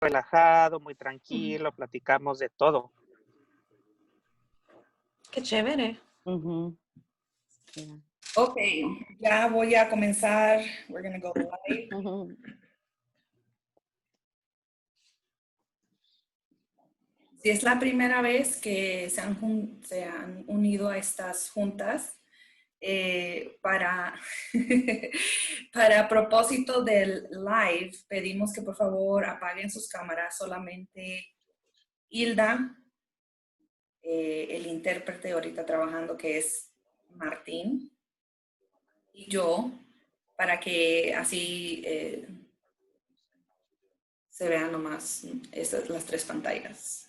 relajado, muy Ujú. tranquilo, platicamos de todo. Qué chévere. Ujú. Yeah. Ok, ya voy a comenzar. We're gonna go live. Ujú. Si es la primera vez que se han unido a estas juntas, para, para propósito del live, pedimos que por favor apaguen sus cámaras. Solamente Hilda, el intérprete ahorita trabajando, que es Martín, y yo, para que así se vean nomás las tres pantallas.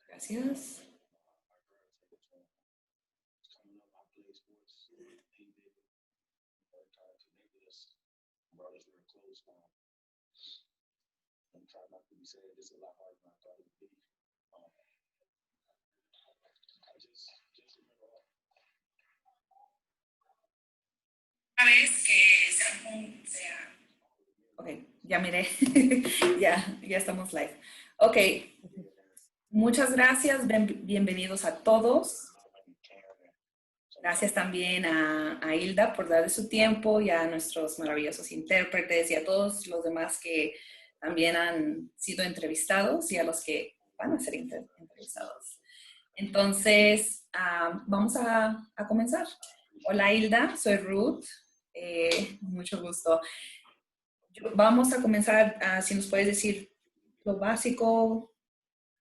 Gracias. Una vez que ok, ya miré, ya estamos live. Ok, muchas gracias, bienvenidos a todos. Gracias también a Hilda por darle su tiempo y a nuestros maravillosos intérpretes y a todos los demás que también han sido entrevistados y a los que van a ser entrevistados. Entonces, vamos a comenzar. Hola Hilda, soy Ruth, mucho gusto. Vamos a comenzar, si nos puedes decir lo básico,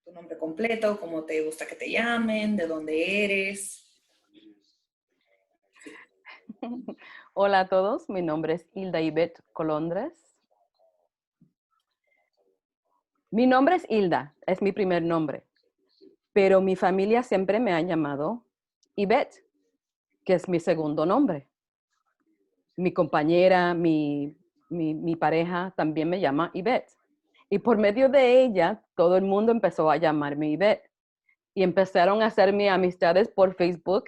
tu nombre completo, cómo te gusta que te llamen, de dónde eres. Hola a todos, mi nombre es Hilda Ivette Colondres. Mi nombre es Hilda, es mi primer nombre, pero mi familia siempre me ha llamado Ivette, que es mi segundo nombre. Mi compañera, mi pareja también me llama Ivette. Y por medio de ella, todo el mundo empezó a llamarme Ivette. Y empezaron a hacerme amistades por Facebook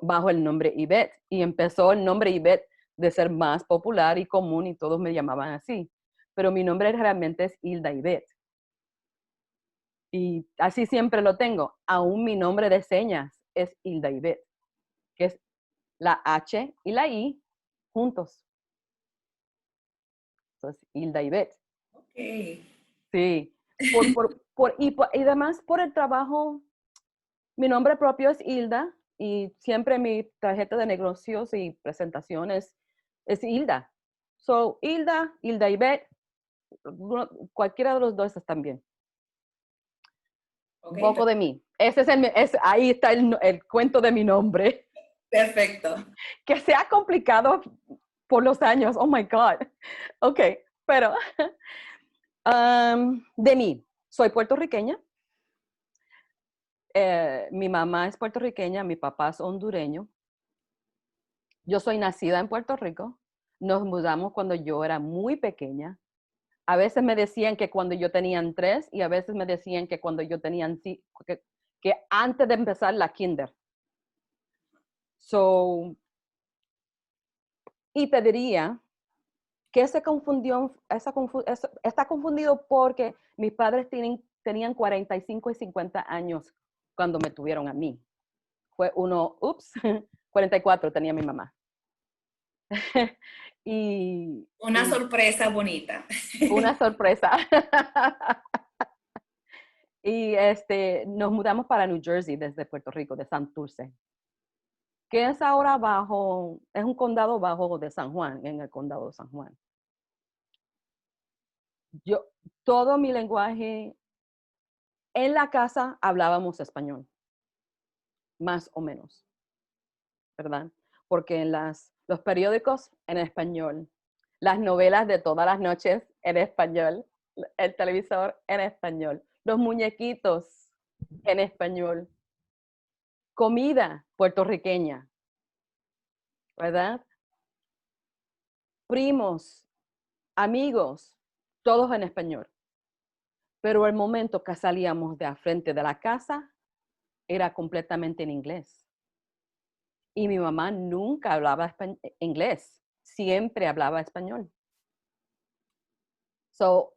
bajo el nombre Ivette. Y empezó el nombre Ivette de ser más popular y común y todos me llamaban así. Pero mi nombre realmente es Hilda Ivette. Y así siempre lo tengo. Aún mi nombre de señas es Hilda Ivette, que es la H y la I juntos. Entonces, Hilda Ivette. Ok. Sí. Y además por el trabajo, mi nombre propio es Hilda y siempre mi tarjeta de negocios y presentaciones es Hilda. So, Hilda Ivette, cualquiera de los dos están bien. Un Okay, poco de mí. Ahí está el cuento de mi nombre. perfecto. Que se ha complicado por los años. Oh my God. Ok, pero de mí, soy puertorriqueña. Mi mamá es puertorriqueña, mi papá es hondureño. Yo soy nacida en Puerto Rico. Nos mudamos cuando yo era muy pequeña. A veces me decían que cuando yo tenía 3 y a veces me decían que cuando yo tenía que antes de empezar la kinder. So, y te diría que está confundido porque mis padres tenían 45 y 50 años cuando me tuvieron a mí. Fue 44 tenía mi mamá. y Una sorpresa bonita. una sorpresa. Y nos mudamos para New Jersey desde Puerto Rico, de Santurce, que es ahora es un condado bajo de San Juan, en el condado de San Juan. Todo mi lenguaje, en la casa hablábamos español, más o menos, ¿verdad? Porque en los periódicos en español, las novelas de todas las noches en español, el televisor en español, los muñequitos en español, comida puertorriqueña, ¿verdad? Primos, amigos, todos en español. Pero el momento que salíamos de frente de la casa era completamente en inglés. Y mi mamá nunca hablaba inglés, siempre hablaba español. So,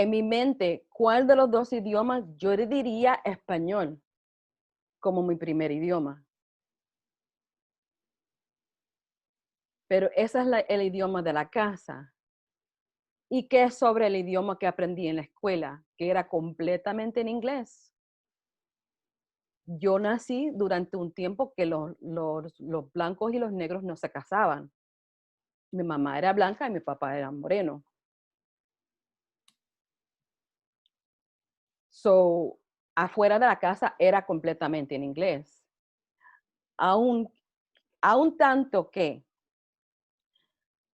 en mi mente, ¿cuál de los dos idiomas? Yo le diría español como mi primer idioma. Pero ese es el idioma de la casa. ¿Y qué es sobre el idioma que aprendí en la escuela? Que era completamente en inglés. Yo nací durante un tiempo que los blancos y los negros no se casaban. Mi mamá era blanca y mi papá era moreno. So, afuera de la casa era completamente en inglés. Aún tanto que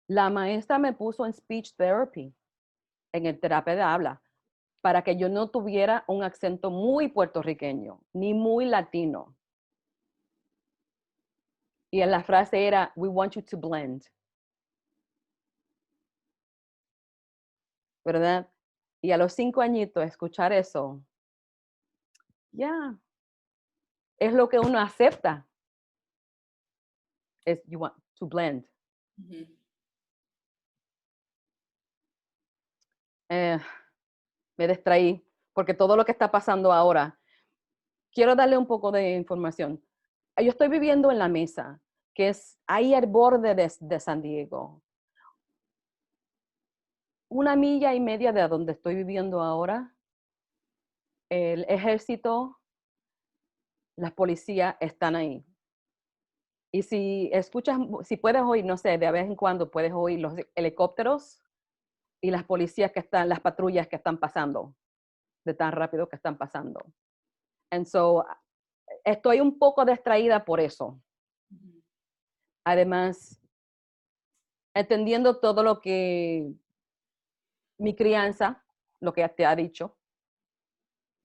la maestra me puso en speech therapy, en el terapia de habla, para que yo no tuviera un acento muy puertorriqueño, ni muy latino. Y en la frase era, we want you to blend. ¿Verdad? Y a los 5 añitos escuchar eso, ya, es lo que uno acepta. Es, you want to blend. Ujú. Me distraí, porque todo lo que está pasando ahora, quiero darle un poco de información. Yo estoy viviendo en La Mesa, que es ahí al borde de San Diego. 1.5 millas de donde estoy viviendo ahora, el ejército, las policías están ahí. Y si escuchas, si puedes oír, no sé, de vez en cuando puedes oír los helicópteros y las policías que están, las patrullas que están pasando, de tan rápido que están pasando. And so, estoy un poco distraída por eso. Ujú. Además, entendiendo todo lo que mi crianza, lo que te ha dicho,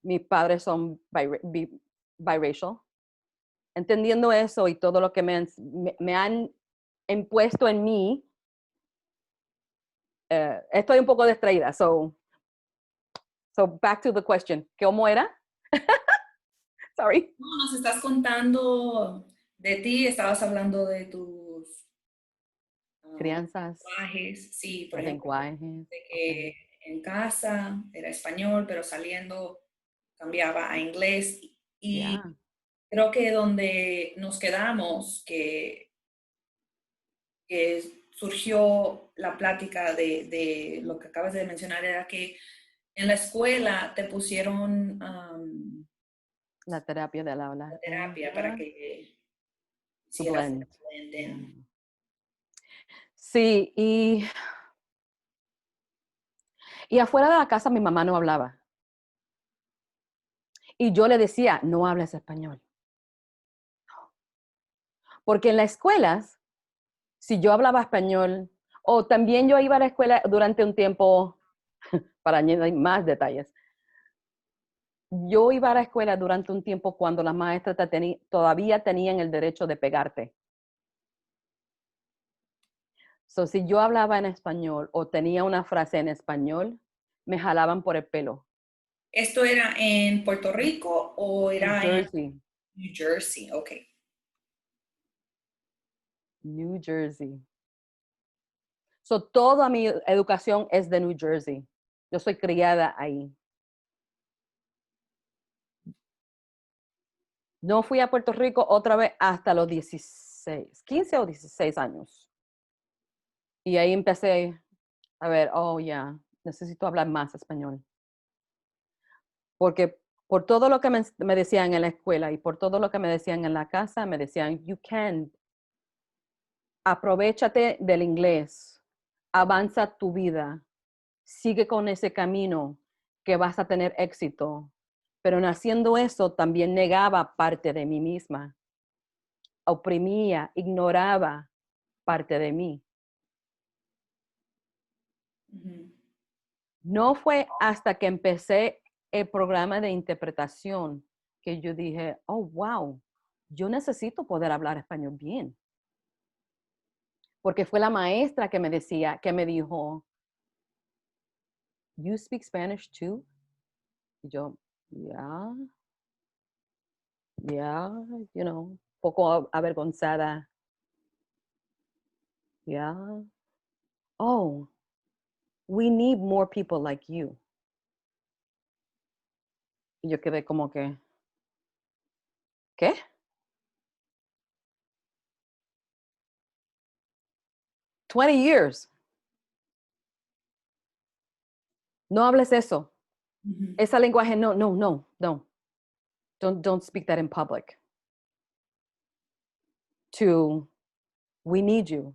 mis padres son biracial. Entendiendo eso y todo lo que me han impuesto en mí, estoy un poco distraída. So back to the question. ¿Cómo era? Sorry. No, nos estás contando de ti, estabas hablando de tus Crianzas, lenguajes, sí, por los ejemplo, lenguajes. de Okay. que en casa era español, pero saliendo cambiaba a inglés. Y Yeah. creo que donde nos quedamos, que surgió la plática de lo que acabas de mencionar, era que en la escuela te pusieron La terapia del habla. la terapia para que To hicieras el blend. blend. Sí, y afuera de la casa mi mamá no hablaba. Y yo le decía, no hables español. Porque en las escuelas, si yo hablaba español, o también yo iba a la escuela durante un tiempo, para añadir más detalles, yo iba a la escuela durante un tiempo cuando las maestras todavía tenían el derecho de pegarte. So, si yo hablaba en español o tenía una frase en español, me jalaban por el pelo. ¿Esto era en Puerto Rico o New era en Jersey. New Jersey? Ok. New Jersey. So, toda mi educación es de New Jersey. Yo soy criada ahí. No fui a Puerto Rico otra vez hasta los 16, 15 o 16 años. Y ahí empecé a ver, oh, ya, necesito hablar más español. Porque por todo lo que me decían en la escuela y por todo lo que me decían en la casa, me decían, you can, aprovéchate del inglés, avanza tu vida, sigue con ese camino que vas a tener éxito. Pero en haciendo eso también negaba parte de mí misma, oprimía, ignoraba parte de mí. Ujú. No fue hasta que empecé el programa de interpretación que yo dije, oh, wow, yo necesito poder hablar español bien. Porque fue la maestra que me decía, que me dijo, you speak Spanish too? Y yo, yeah, you know, poco avergonzada. Yeah. Oh, we need more people like you. Y yo quedé como que, ¿qué? "20 years. No hables eso. Ujú. Ese lenguaje, no, no, no, no. Don't speak that in public." To, "We need you."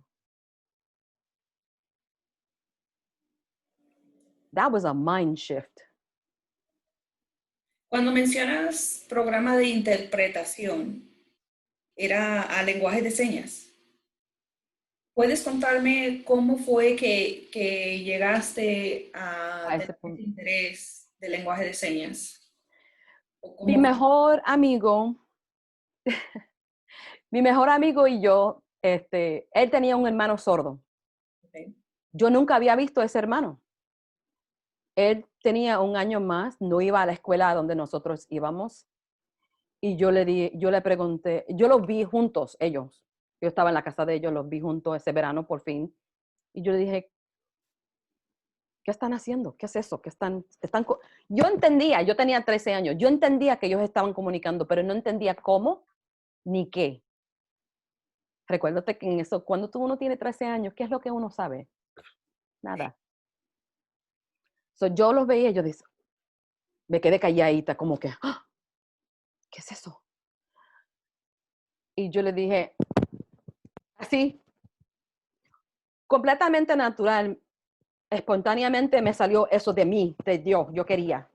That was a mind shift. Cuando mencionas programa de interpretación, ¿era a lenguaje de señas? ¿Puedes contarme cómo fue que llegaste a A ese tener punto. ese interés del lenguaje de señas? ¿O Mi cómo mejor amigo, mi mejor amigo y yo, él tenía un hermano sordo. fue? Yo nunca había visto a ese hermano. Él tenía un año más, no iba a la escuela donde nosotros íbamos. Y yo le pregunté, yo los vi juntos, ellos. Yo estaba en la casa de ellos, los vi juntos ese verano por fin. Y yo le dije, ¿qué están haciendo? ¿Qué es eso? Yo entendía, yo tenía 13 años, yo entendía que ellos estaban comunicando, pero no entendía cómo ni qué. Recuérdate que en eso, cuando uno tiene 13 años, ¿qué es lo que uno sabe? Nada. So, yo los veía y yo dije, me quedé calladita, como que, "Ah, ¿qué es eso?" Y yo le dije, así, completamente natural, espontáneamente me salió eso de mí, de Dios, yo quería.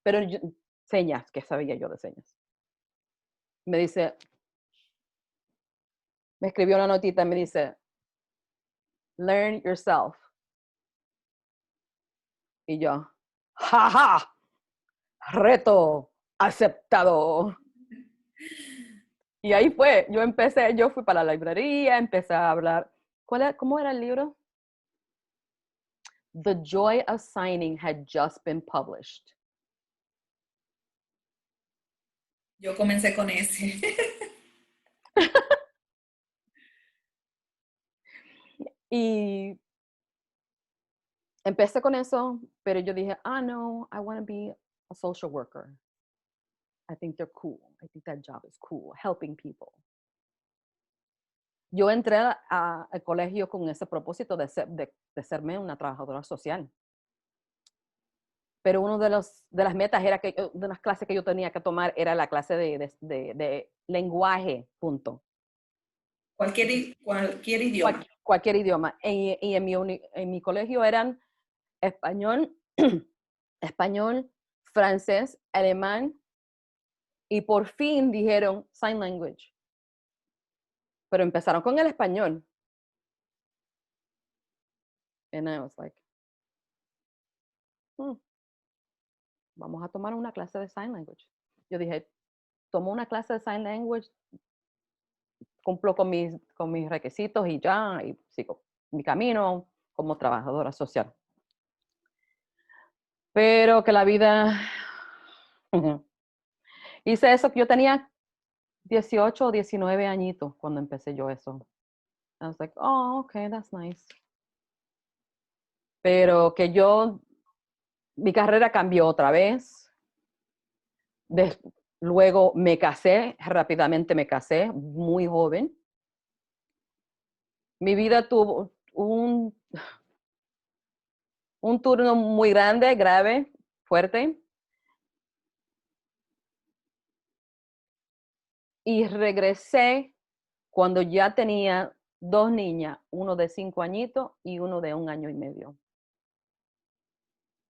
Pero señas, que sabía yo de señas. Me dice, me escribió una notita y me dice, "Learn yourself." Y yo, jaja, reto aceptado. Y ahí fue, yo fui para la librería, empecé a hablar. ¿Cómo era el libro? The Joy of Signing had just been published. Yo comencé con ese. Y empecé con eso, pero yo dije, no, I want to be a social worker. I think they're cool. I think that job is cool, helping people. Yo entré al colegio con ese propósito de serme una trabajadora social. Pero uno de las metas era de las clases que yo tenía que tomar era la clase de lenguaje, punto. Cualquier idioma. Cualquier idioma. Y en mi colegio eran español, español, francés, alemán, y por fin dijeron sign language. Pero empezaron con el español. And I was like, vamos a tomar una clase de sign language. Yo dije, tomo una clase de sign language, cumplo con mis requisitos y ya, y sigo mi camino como trabajadora social. Pero que la vida... Hice eso, yo tenía 18 o 19 añitos cuando empecé yo eso. I was like, oh, okay, that's nice. Pero que mi carrera cambió otra vez. Luego me casé, rápidamente me casé, muy joven. Mi vida tuvo un turno muy grave, fuerte. Y regresé cuando ya tenía 2 niñas, uno de 5 añitos y uno de 1 año y medio.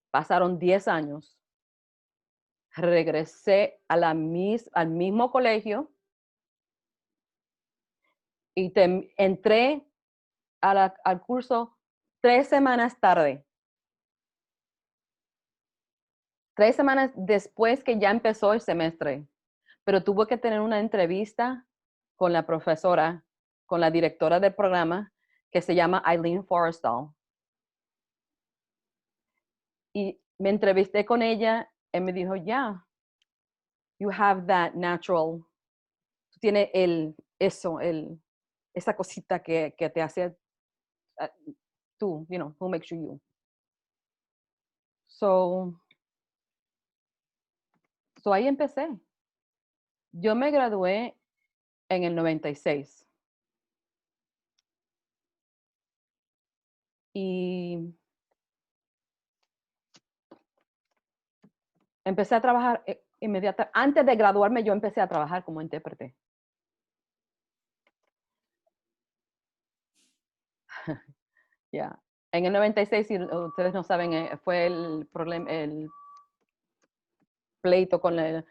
Pasaron 10 años. Regresé al mismo colegio y entré al curso 3 semanas tarde. 3 semanas después que ya empezó el semestre. Pero tuve que tener una entrevista con la profesora, con la directora del programa, que se llama Eileen Forrestal. Y me entrevisté con ella y me dijo, yeah, you have that natural, tú tienes esa cosita que te hace tú, who makes you you. So, So ahí empecé. Yo me gradué en el 96. Y empecé a trabajar inmediatamente. Antes de graduarme, yo empecé a trabajar como intérprete. Ya. En el 96, si ustedes no saben, fue el problema, el pleito con el,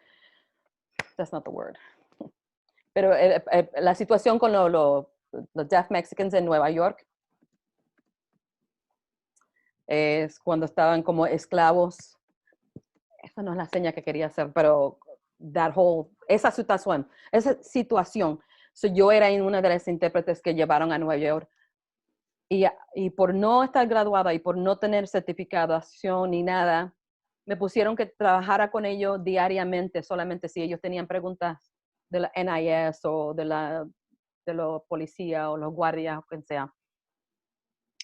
that's not the word. Pero la situación con los deaf Mexicans en Nueva York es cuando estaban como esclavos. Esa no es la seña que quería hacer, pero esa situación. So, yo era una de las intérpretes que llevaron a Nueva York. Y por no estar graduada y por no tener certificación ni nada, me pusieron que trabajara con ellos diariamente, solamente si ellos tenían preguntas de la NIS o de los policías o los guardias o quien sea.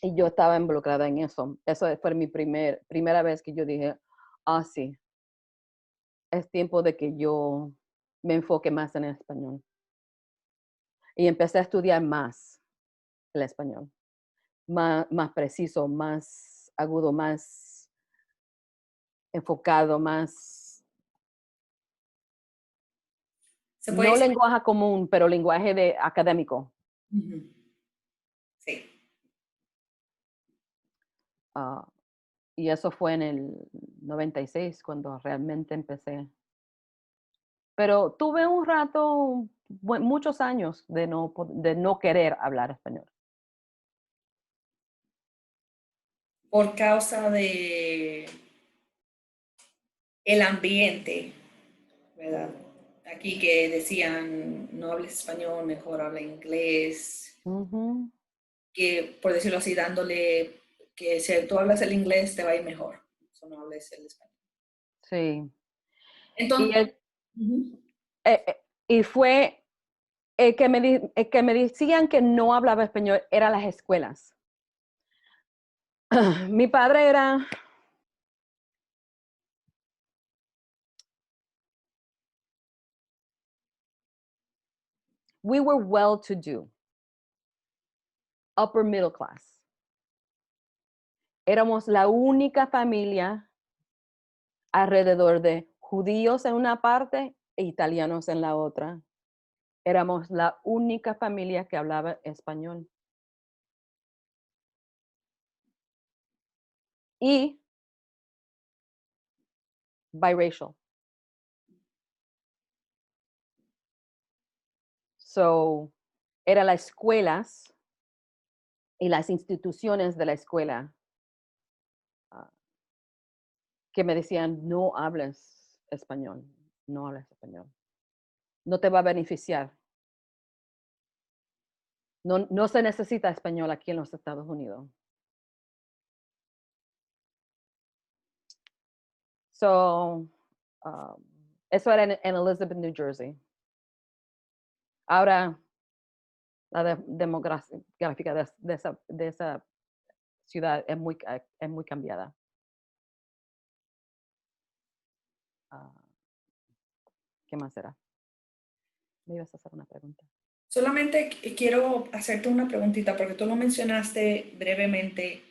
Y yo estaba involucrada en eso. Eso fue mi primera vez que yo dije, sí, es tiempo de que yo me enfoque más en el español. Y empecé a estudiar más el español. Más preciso, más agudo, más enfocado, más... No lenguaje común, pero lenguaje académico. Sí. Y eso fue en el 96 cuando realmente empecé. Pero tuve un rato, muchos años de no querer hablar español. Por causa de el ambiente, ¿verdad? Aquí que decían, no hables español, mejor habla inglés. Uh-huh. Que, por decirlo así, dándole que si tú hablas el inglés te va a ir mejor. Eso no hables el español. Sí. Entonces, y fue que me decían que no hablaba español, eran las escuelas. Mi padre era... We were well-to-do. Upper middle class. Éramos la única familia alrededor de judíos en una parte e italianos en la otra. Éramos la única familia que hablaba español. Y biracial. So, eran las escuelas y las instituciones de la escuela que me decían, no hables español, no hables español. No te va a beneficiar. No se necesita español aquí en los Estados Unidos. So, eso era en Elizabeth, New Jersey. Ahora, la demográfica de esa ciudad es muy cambiada. ¿Qué más será? Me ibas a hacer una pregunta. Solamente quiero hacerte una preguntita, porque tú lo mencionaste brevemente,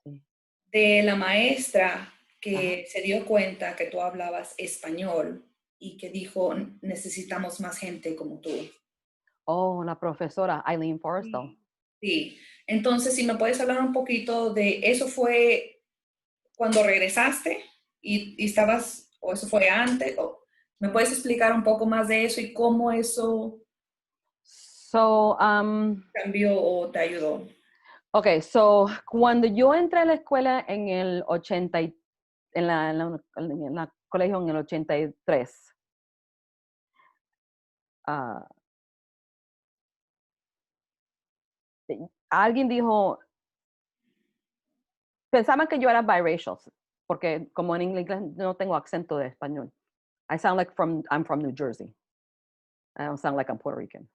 Sí. de la maestra que se dio cuenta que tú hablabas español y que dijo, necesitamos más gente como tú. Oh, la profesora Eileen Forrestal. Sí. Entonces, si me puedes hablar un poquito de eso, ¿fue cuando regresaste y estabas, o eso fue antes? O, ¿me puedes explicar un poco más de eso y cómo eso cambió o te ayudó? Ok, so cuando yo entré a la escuela en el 80, en la colegio en el 83, alguien dijo, pensaban que yo era biracial, porque como en inglés no tengo acento de español. I sound like I'm from New Jersey. I don't sound like I'm Puerto Rican.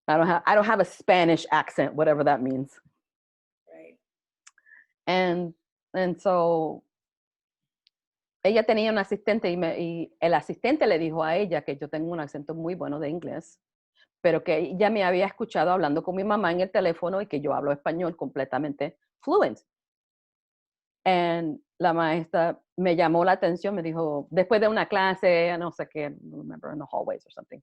I don't have a Spanish accent, whatever that means. Right. And so ella tenía un asistente y el asistente le dijo a ella que yo tengo un acento muy bueno de inglés, pero que ella me había escuchado hablando con mi mamá en el teléfono y que yo hablo español completamente fluent. Y la maestra me llamó la atención, me dijo, después de una clase, no sé qué, no remember, in the hallways or something,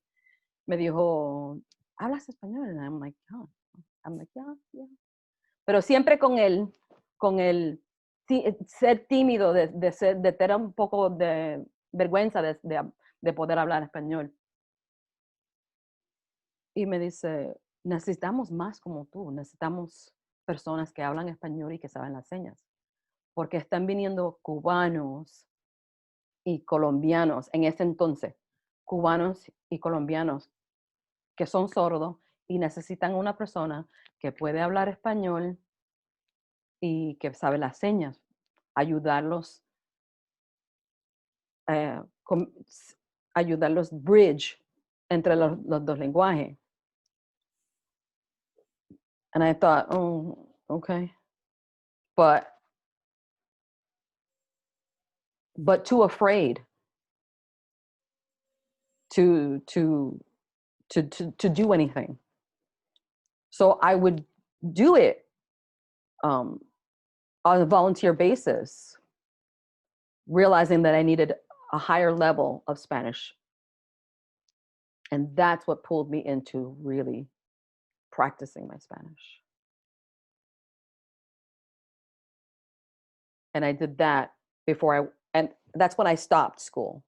me dijo, ¿hablas español? And I'm like, yeah, yeah. Pero siempre con el ser tímido, de tener un poco de vergüenza de poder hablar español. Y me dice, necesitamos más como tú, necesitamos personas que hablan español y que saben las señas, porque están viniendo cubanos y colombianos en ese entonces, cubanos y colombianos que son sordos y necesitan una persona que puede hablar español y que sabe las señas, ayudarlos, eh, com, ayudarlos bridge entre los dos lenguajes. And I thought, oh, okay. But too afraid to do anything. So I would do it on a volunteer basis, realizing that I needed a higher level of Spanish. And that's what pulled me into really practicing my Spanish. And I did that and that's when I stopped school.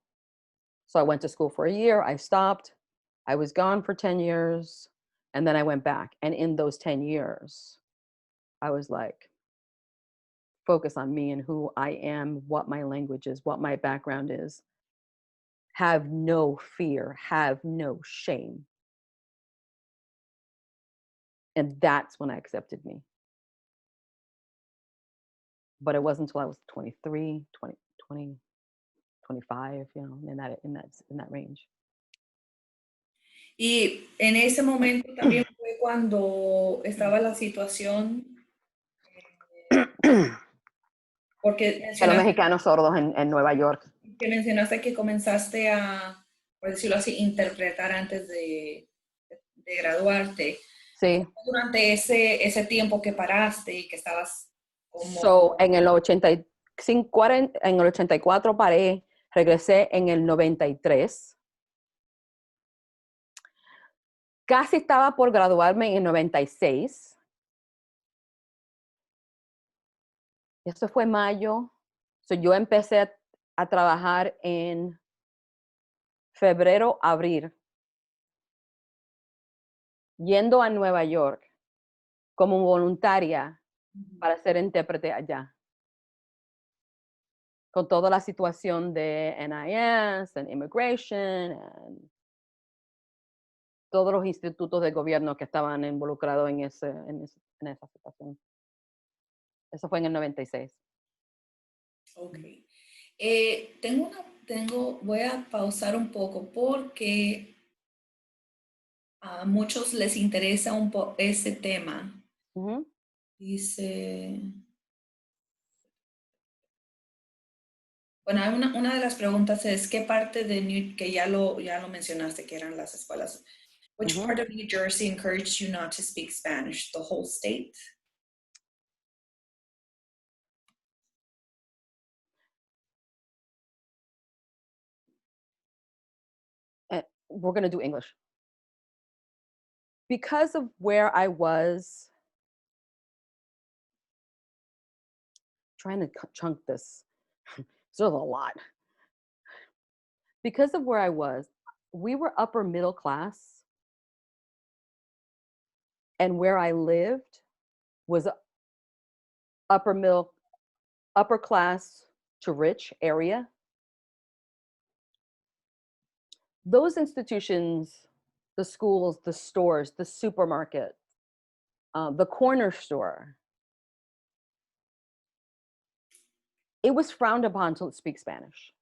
So I went to school for a year, I stopped, I was gone for 10 years, and then I went back. And in those 10 years, I was like, focus on me and who I am, what my language is, what my background is. Have no fear, have no shame. And that's when I accepted me. But it wasn't until I was 23, 20, 25, you know, in that range. Y en ese momento también fue cuando estaba la situación, porque A los mencionaste mexicanos sordos en Nueva York. que comenzaste a, por decirlo así, interpretar antes de graduarte. Sí. Durante ese tiempo que paraste y que estabas como... So, en el 84 paré, regresé en el 93. Casi estaba por graduarme en el 96. Eso fue mayo. So, yo empecé a trabajar en febrero, abril, yendo a Nueva York como voluntaria para ser intérprete allá. Con toda la situación de NIS, and immigration, and todos los institutos de gobierno que estaban involucrados en esa situación. Eso fue en el 96. Ok. Voy a pausar un poco porque a muchos les interesa un poco ese tema. Uh-huh. Dice... Bueno, una de las preguntas es, ¿qué parte de que ya lo mencionaste, que eran las escuelas? Which part of New Jersey encouraged you not to speak Spanish? The whole state? We're going to do English. Because of where I was, trying to chunk this, there's a lot. Because of where I was, we were upper middle class. And where I lived was upper class to rich area. Those institutions, the schools, the stores, the supermarket, the corner store, it was frowned upon to speak Spanish.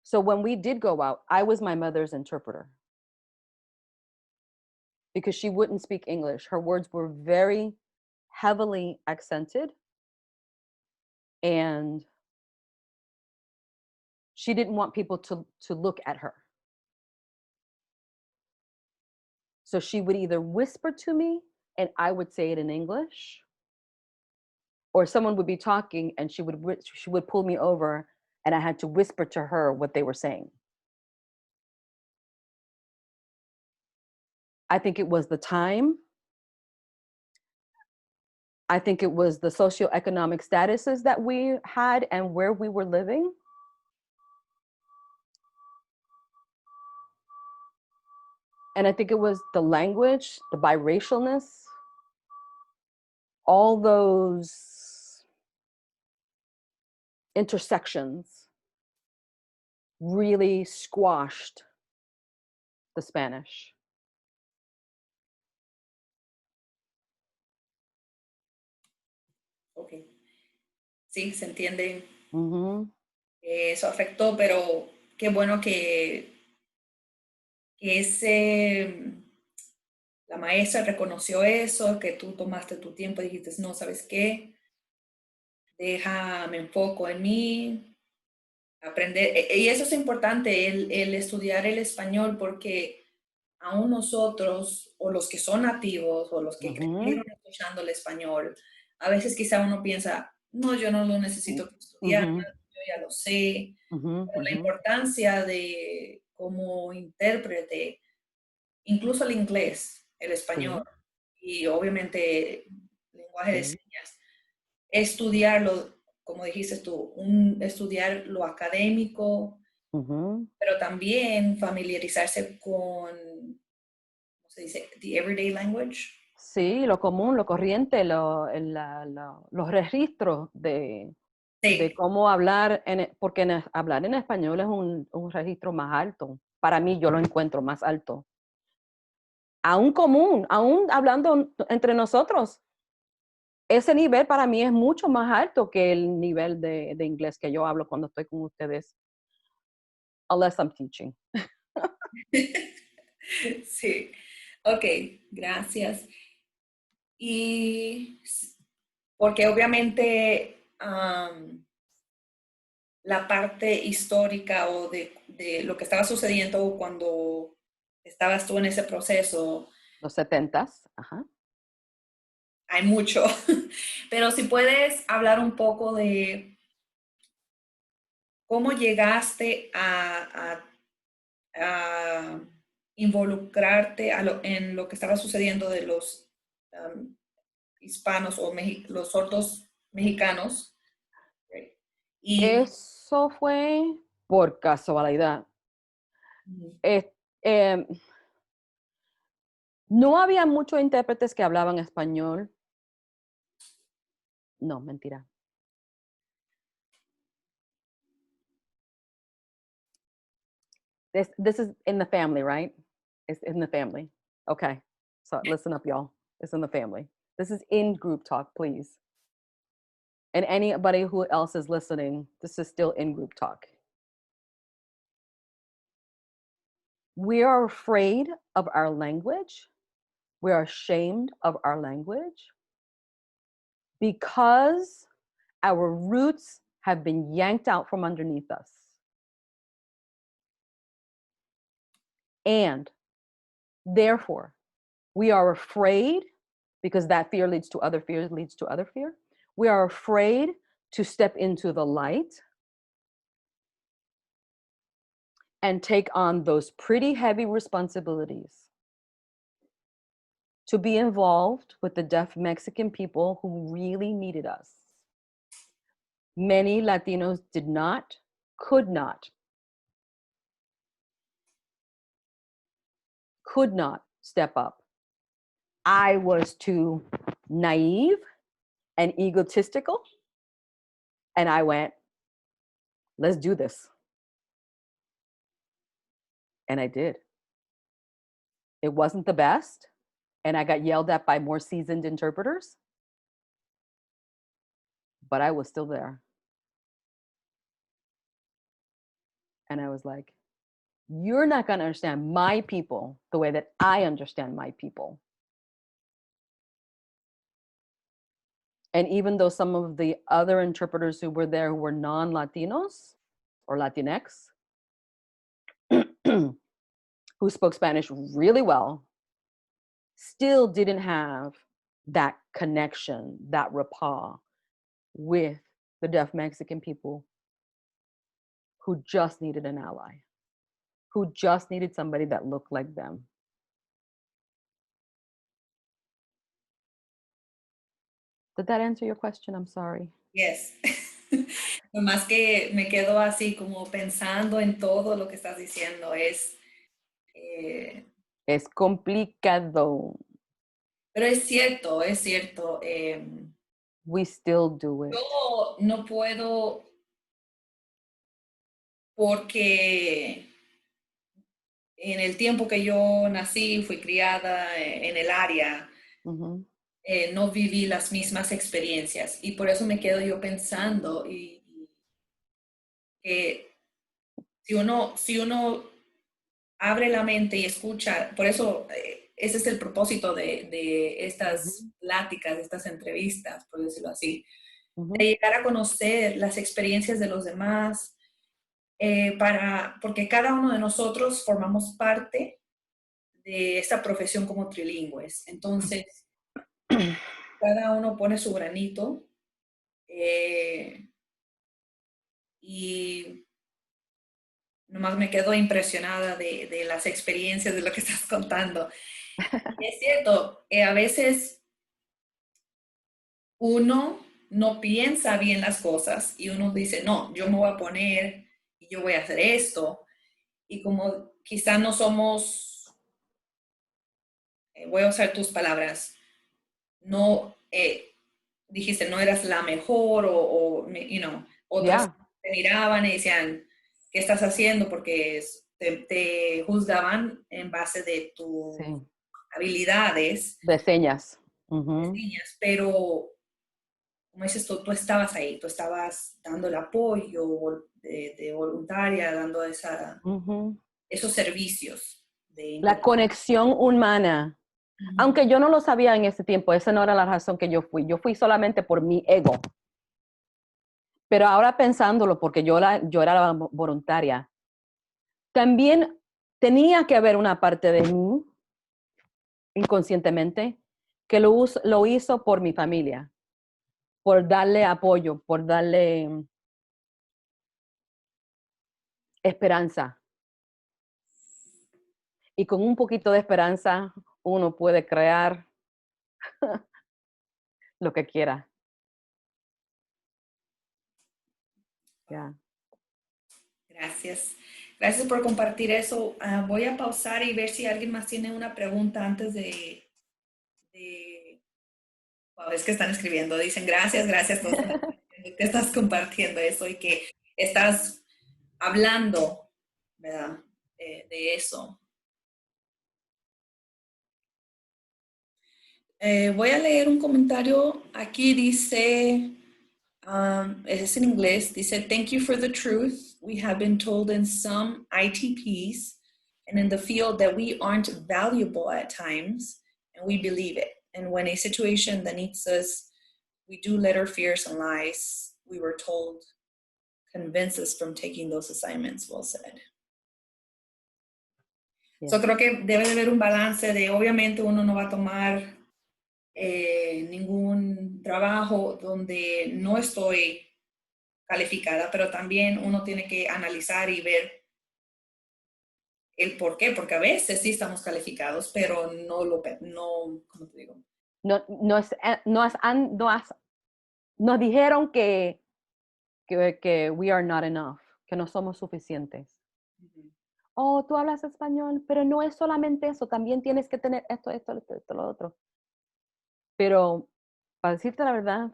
So when we did go out, I was my mother's interpreter because she wouldn't speak English. Her words were very heavily accented. And she didn't want people to look at her. So she would either whisper to me and I would say it in English, or someone would be talking and she would pull me over and I had to whisper to her what they were saying. I think it was the time. I think it was the socioeconomic statuses that we had and where we were living. And I think it was the language, the biracialness, all those intersections really squashed the Spanish. Ok. Sí, se entiende. Mm-hmm. Eso afectó, pero qué bueno que la maestra reconoció eso, que tú tomaste tu tiempo y dijiste, no, ¿sabes qué? Me enfoco en mí, aprender. Y eso es importante, el estudiar el español, porque aún nosotros, o los que son nativos, o los que crecieron escuchando el español, a veces quizá uno piensa, no, yo no lo necesito estudiar, yo ya lo sé. Pero la importancia de como intérprete, incluso el inglés, el español, y obviamente lenguaje de señas, estudiarlo, como dijiste tú, estudiar lo académico, pero también familiarizarse con, ¿cómo se dice? The everyday language. Sí, lo común, lo corriente, los registros de cómo hablar, porque hablar en español es un registro más alto. Para mí, yo lo encuentro más alto. Aún común, aún hablando entre nosotros, ese nivel para mí es mucho más alto que el nivel de inglés que yo hablo cuando estoy con ustedes. Unless I'm teaching. Sí, ok, gracias. Y porque obviamente la parte histórica o de lo que estaba sucediendo cuando estabas tú en ese proceso, Los 70s, ajá. hay mucho, pero si puedes hablar un poco de cómo llegaste a involucrarte en lo que estaba sucediendo de los hispanos o los sordos mexicanos. Y, Eso fue por casualidad. No había muchos intérpretes que hablaban español. No, mentira. This is in the family, right? It's in the family. Okay. So listen up, y'all. It's in the family. This is in group talk, please. And anybody who else is listening, this is still in group talk. We are afraid of our language. We are ashamed of our language because our roots have been yanked out from underneath us. And therefore, we are afraid, because that fear leads to other fear, leads to other fear. We are afraid to step into the light and take on those pretty heavy responsibilities to be involved with the deaf Mexican people who really needed us. Many Latinos did not, could not step up. I was too naive and egotistical, and I went, let's do this. And I did. It wasn't the best, and I got yelled at by more seasoned interpreters, but I was still there. And I was like, you're not going to understand my people the way that I understand my people. And even though some of the other interpreters who were there who were non-Latinos or Latinx, who spoke Spanish really well, still didn't have that connection, that rapport with the deaf Mexican people who just needed an ally, who just needed somebody that looked like them. Did that answer your question? I'm sorry. Yes. Nomás que me quedo así como pensando en todo lo que estás diciendo. Es complicado. Pero es cierto, es cierto. We still do it. Yo no puedo, porque en el tiempo que yo nací, fui criada en el área, Mhm. no viví las mismas experiencias. Y por eso me quedo yo pensando que si uno abre la mente y escucha, por eso ese es el propósito de estas pláticas, de estas entrevistas, por decirlo así, de llegar a conocer las experiencias de los demás, porque cada uno de nosotros formamos parte de esta profesión como trilingües. Entonces, cada uno pone su granito y nomás me quedo impresionada de las experiencias, de lo que estás contando. Y es cierto, a veces uno no piensa bien las cosas y uno dice, no, yo me voy a poner y yo voy a hacer esto. Y como quizá no somos, voy a usar tus palabras, no, dijiste, no eras la mejor otros Yeah. te miraban y decían, ¿qué estes haciendo? Porque te juzgaban en base de tus Sí. habilidades, De señas. pero como dices tú estabas ahí, tú estabas dando el apoyo de voluntaria, dando esos servicios de La conexión humana. Aunque yo no lo sabía en ese tiempo, esa no era la razón que yo fui. Yo fui solamente por mi ego. Pero ahora pensándolo, porque yo era la voluntaria, también tenía que haber una parte de mí, inconscientemente, que lo hizo por mi familia, por darle apoyo, por darle esperanza. Y con un poquito de esperanza, uno puede crear lo que quiera. Yeah. Gracias. Gracias por compartir eso. Voy a pausar y ver si alguien más tiene una pregunta antes wow, es que están escribiendo. Dicen gracias, gracias todos que estás compartiendo eso y que estás hablando, ¿verdad? De eso. Voy a leer un comentario. Aquí dice, es en inglés, dice, thank you for the truth. We have been told in some ITPs and in the field that we aren't valuable at times, and we believe it. And when a situation that needs us, we do let our fears and lies we were told convince us from taking those assignments. Well said. Yeah. So creo que debe de haber un balance de, obviamente uno no va a tomar ningún trabajo donde no estoy calificada, pero también uno tiene que analizar y ver el por qué, porque a veces sí estamos calificados, pero ¿cómo te digo? Nos dijeron que we are not enough, que no somos suficientes. Oh, tú hablas español, pero no es solamente eso, también tienes que tener esto, lo otro. Pero, para decirte la verdad,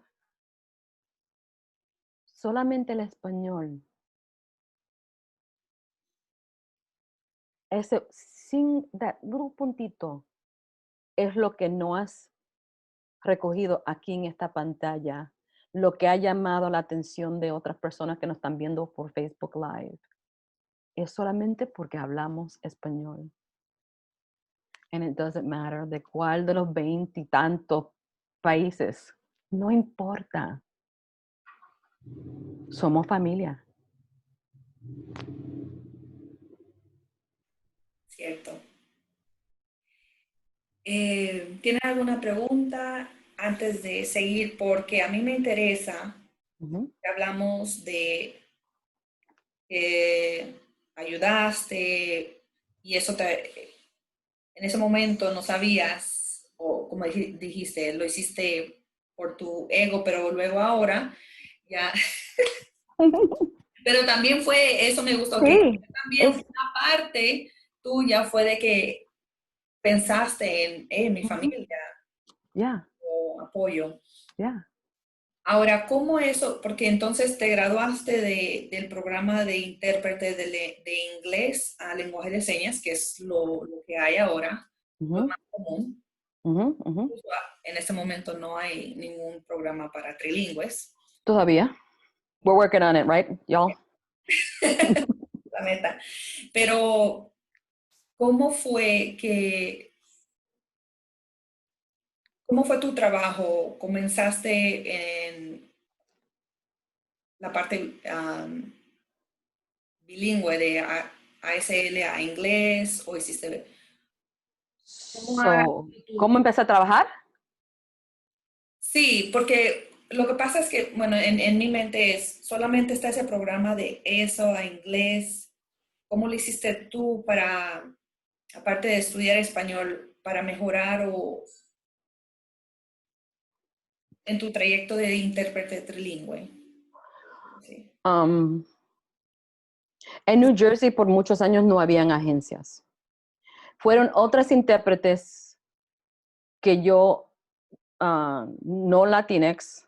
solamente el español, sin that little puntito, es lo que no has recogido aquí en esta pantalla, lo que ha llamado la atención de otras personas que nos están viendo por Facebook Live. Es solamente porque hablamos español. And it doesn't matter de cuál de los 20 y tantos países No importa. Somos familia. Cierto. ¿Tienen alguna pregunta antes de seguir? Porque a mí me interesa, Ujú. hablamos de que ayudaste y eso en ese momento no sabías, o como dijiste, lo hiciste por tu ego, pero luego ahora ya, pero también fue, eso me gustó, que Sí, también es, una parte tuya fue de que pensaste en mi ujú, familia ya, o apoyo. ya. Ahora, ¿cómo eso? Porque entonces te graduaste del programa de intérprete de inglés a lenguaje de señas, que es lo que hay ahora, lo Ujú, más común. ujú, ujú. En este momento no hay ningún programa para trilingües, Todavía. We're working on it, right, y'all? la neta. Pero, ¿cómo fue cómo fue tu trabajo? ¿Comenzaste en la parte bilingüe de ASL a inglés o hiciste... ¿Cómo ha So, sido ¿cómo empecé a trabajar? Sí, porque lo que pasa es que, bueno, en mi mente es, solamente está ese programa de eso a inglés. ¿Cómo lo hiciste tú para, aparte de estudiar español, para mejorar o en tu trayecto de intérprete trilingüe? Sí. Um, en New Jersey por muchos años no habían agencias. Fueron otras intérpretes que yo, no Latinx,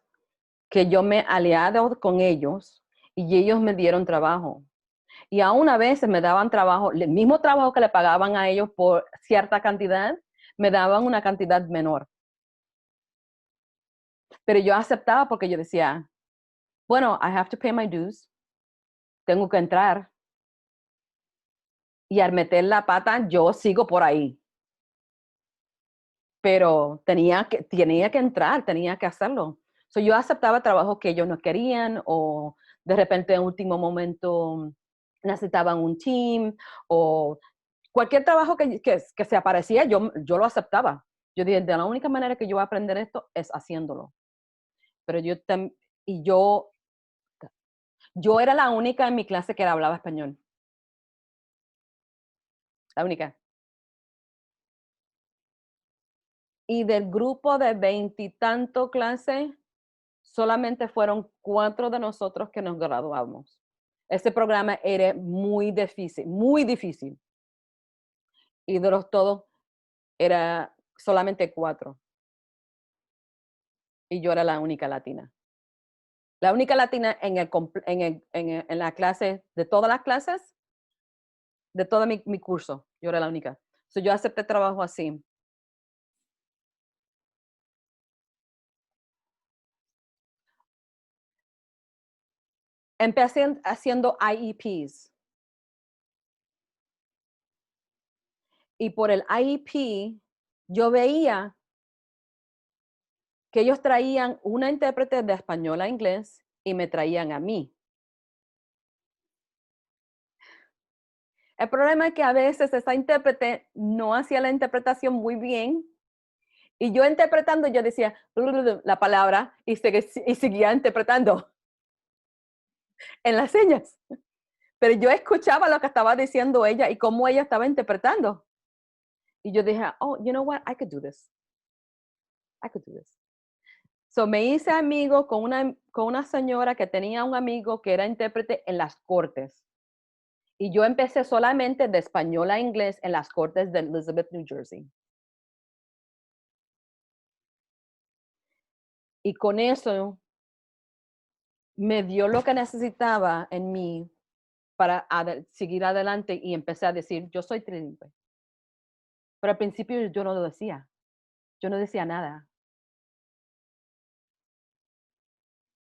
que yo me aliado con ellos y ellos me dieron trabajo. Y aún a veces me daban trabajo, el mismo trabajo que le pagaban a ellos por cierta cantidad, me daban una cantidad menor. Pero yo aceptaba porque yo decía, bueno, I have to pay my dues, tengo que entrar. Y al meter la pata, yo sigo por ahí. Pero tenía que entrar, tenía que hacerlo. So, yo aceptaba trabajos que ellos no querían o de repente en último momento necesitaban un team o cualquier trabajo que se aparecía, yo lo aceptaba. Yo dije, de la única manera que yo voy a aprender esto es haciéndolo. Pero y yo era la única en mi clase que hablaba español. La única. Y del grupo de veintitantos clases, solamente fueron 4 de nosotros que nos graduamos. Ese programa era muy difícil, muy difícil. Y de los todos era solamente 4. Y yo era la única latina. La única latina en la clase, de todas las clases, de todo mi curso. Yo era la única. So, yo acepté trabajo así. Empecé haciendo IEPs. Y por el IEP, yo veía que ellos traían una intérprete de español a inglés y me traían a mí. El problema es que a veces esa intérprete no hacía la interpretación muy bien y yo interpretando, yo decía la palabra y seguía interpretando en las señas. Pero yo escuchaba lo que estaba diciendo ella y cómo ella estaba interpretando. Y yo dije, oh, you know what, I could do this. I could do this. So me hice amigo con una señora que tenía un amigo que era intérprete en las cortes. Y yo empecé solamente de español a inglés en las cortes de Elizabeth, New Jersey. Y con eso me dio lo que necesitaba en mí para seguir adelante y empecé a decir, yo soy trilingüe. Pero al principio yo no lo decía. Yo no decía nada.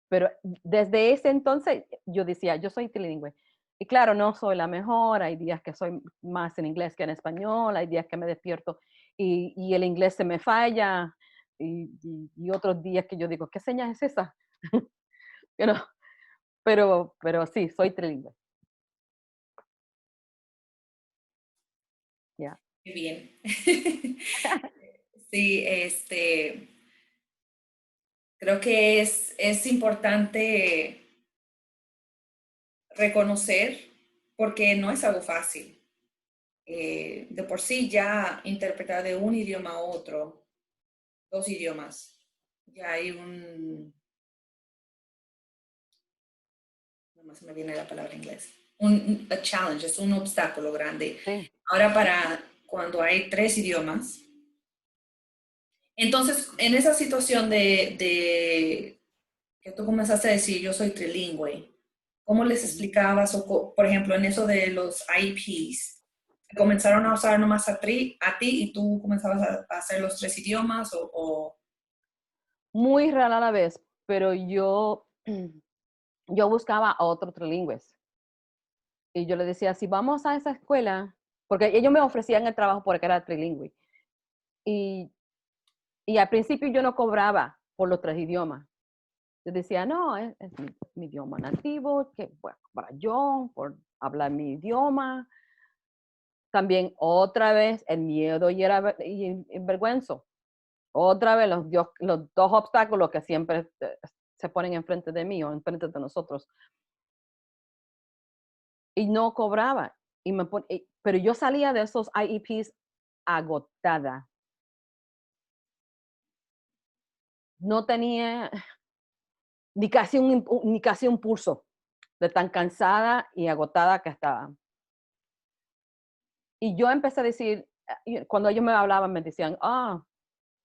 Pero desde ese entonces yo decía, yo soy trilingüe. Y claro, no soy la mejor, hay días que soy más en inglés que en español, hay días que me despierto y el inglés se me falla, y otros días que yo digo, ¿qué señal es esa? You know, pero sí, soy trilingüe. Yeah. Qué bien. Sí, creo que es importante reconocer porque no es algo fácil. De por sí ya interpretar de un idioma a otro, dos idiomas, ya hay no se me viene la palabra en inglés, a challenge, es un obstáculo grande. Sí. Ahora para cuando hay tres idiomas, entonces en esa situación de que tú comenzaste a decir yo soy trilingüe, ¿cómo les explicabas, o por ejemplo, en eso de los IEPs, comenzaron a usar nomás a ti y tú comenzabas a hacer los tres idiomas o... Muy rara la vez, pero yo buscaba a otros trilingües. Y yo le decía, si vamos a esa escuela, porque ellos me ofrecían el trabajo porque era trilingüe. Y, y al principio yo no cobraba por los tres idiomas. Yo decía, no, es mi idioma nativo, que voy a cobrar yo por hablar mi idioma. También otra vez el miedo y el vergüenza. Otra vez los dos obstáculos que siempre se ponen enfrente de mí o enfrente de nosotros. Y no cobraba. Pero yo salía de esos IEPs agotada. No tenía ni casi un pulso de tan cansada y agotada que estaba. Y yo empecé a decir, cuando ellos me hablaban, me decían,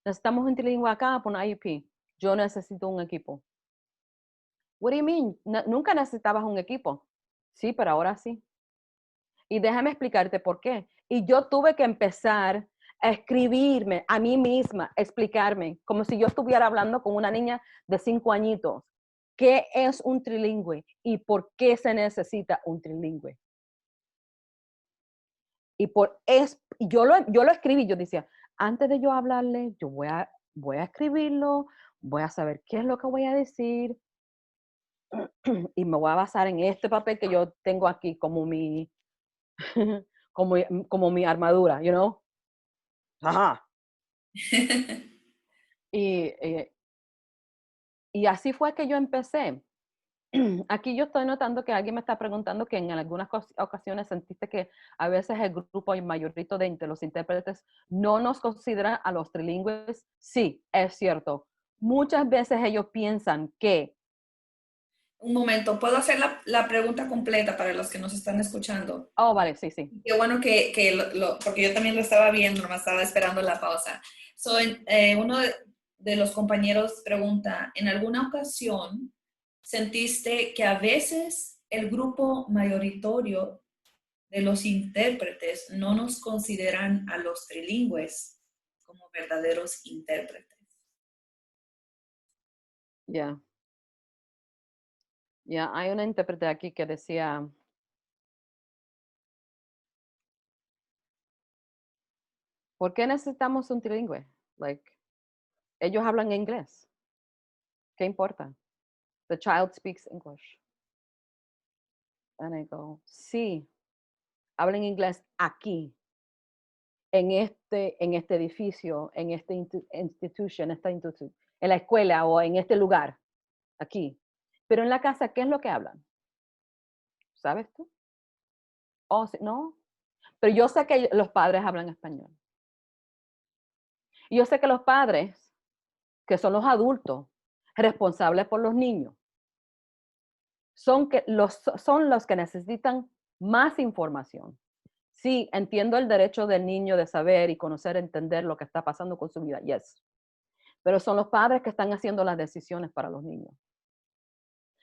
necesitamos un trilingüe acá por un IEP. Yo necesito un equipo. What do you mean? Nunca necesitabas un equipo. Sí, pero ahora sí. Y déjame explicarte por qué. Y yo tuve que empezar a escribirme a mí misma, explicarme, como si yo estuviera hablando con una niña de 5 añitos. ¿Qué es un trilingüe y por qué se necesita un trilingüe? Y yo lo escribí, yo decía, antes de yo hablarle, yo voy a escribirlo, voy a saber qué es lo que voy a decir y me voy a basar en este papel que yo tengo aquí como mi, como mi armadura, you know? Ajá. Y, y así fue que yo empecé. Aquí yo estoy notando que alguien me está preguntando que en algunas ocasiones sentiste que a veces el grupo mayorito de los intérpretes no nos considera a los trilingües. Sí, es cierto. Muchas veces ellos piensan que... Un momento, ¿puedo hacer la pregunta completa para los que nos están escuchando? Oh, vale, sí, sí. Qué bueno porque yo también lo estaba viendo, nomás estaba esperando la pausa. Uno de los compañeros pregunta, ¿en alguna ocasión sentiste que a veces el grupo mayoritario de los intérpretes no nos consideran a los trilingües como verdaderos intérpretes? Ya. Ya, hay una intérprete aquí que decía, ¿por qué necesitamos un trilingüe? Like, ellos hablan inglés. ¿Qué importa? The child speaks English. And I go, sí, hablan inglés aquí, en este edificio, en esta institución, en la escuela o en este lugar, aquí. Pero en la casa, ¿qué es lo que hablan? ¿Sabes tú? Oh, sí, no. Pero yo sé que los padres hablan español. Y yo sé que los padres, que son los adultos responsables por los niños, son los que necesitan más información. Sí, entiendo el derecho del niño de saber y conocer, entender lo que está pasando con su vida, yes. Pero son los padres que están haciendo las decisiones para los niños.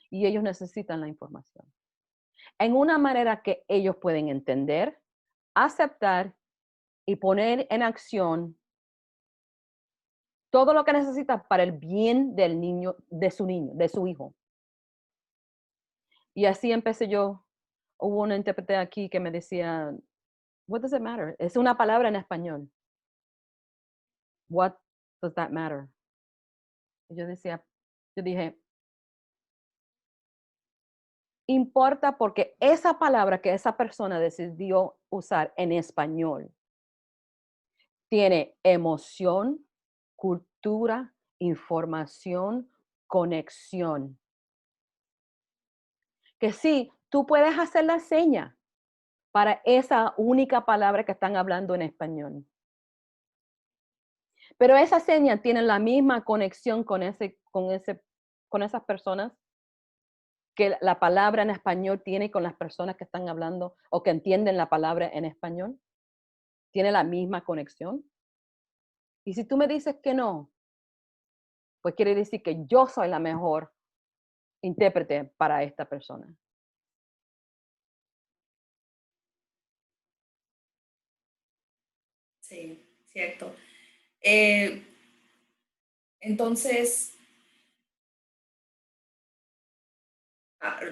Y ellos necesitan la información. En una manera que ellos pueden entender, aceptar y poner en acción todo lo que necesita para el bien del niño, de su hijo. Y así empecé yo. Hubo una intérprete aquí que me decía, what does it matter? Es una palabra en español. What does that matter? Y yo dije, importa porque esa palabra que esa persona decidió usar en español tiene emoción, cultura, información, conexión. Que sí, tú puedes hacer la seña para esa única palabra que están hablando en español. Pero esa seña tiene la misma conexión con esas personas que la palabra en español tiene con las personas que están hablando o que entienden la palabra en español. Tiene la misma conexión. Y si tú me dices que no, pues quiere decir que yo soy la mejor intérprete para esta persona. Sí, cierto. Entonces,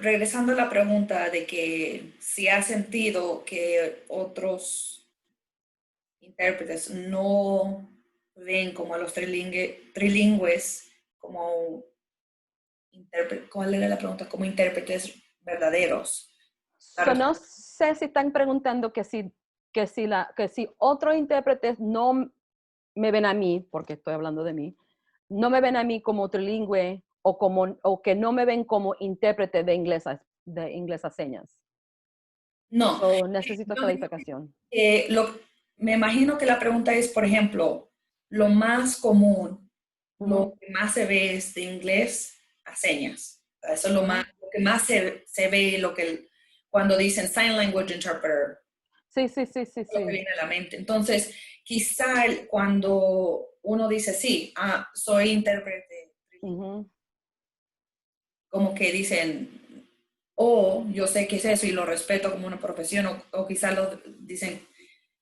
regresando a la pregunta de que si has sentido que otros intérpretes no ven como a los trilingües como ¿cuál era la pregunta? Como intérpretes verdaderos. So, no sé si están preguntando que si otros intérpretes no me ven a mí, porque estoy hablando de mí, no me ven a mí como trilingüe o que no me ven como intérprete de inglés a señas. No, So, necesito clarificación. me imagino que la pregunta es, por ejemplo, lo más común, lo que más se ve es de inglés a señas. Eso es lo que más se ve, cuando dicen sign language interpreter. Sí. Lo que viene a la mente. Entonces, quizá cuando uno dice, sí, soy intérprete, como que dicen, yo sé qué es eso y lo respeto como una profesión, o quizá dicen,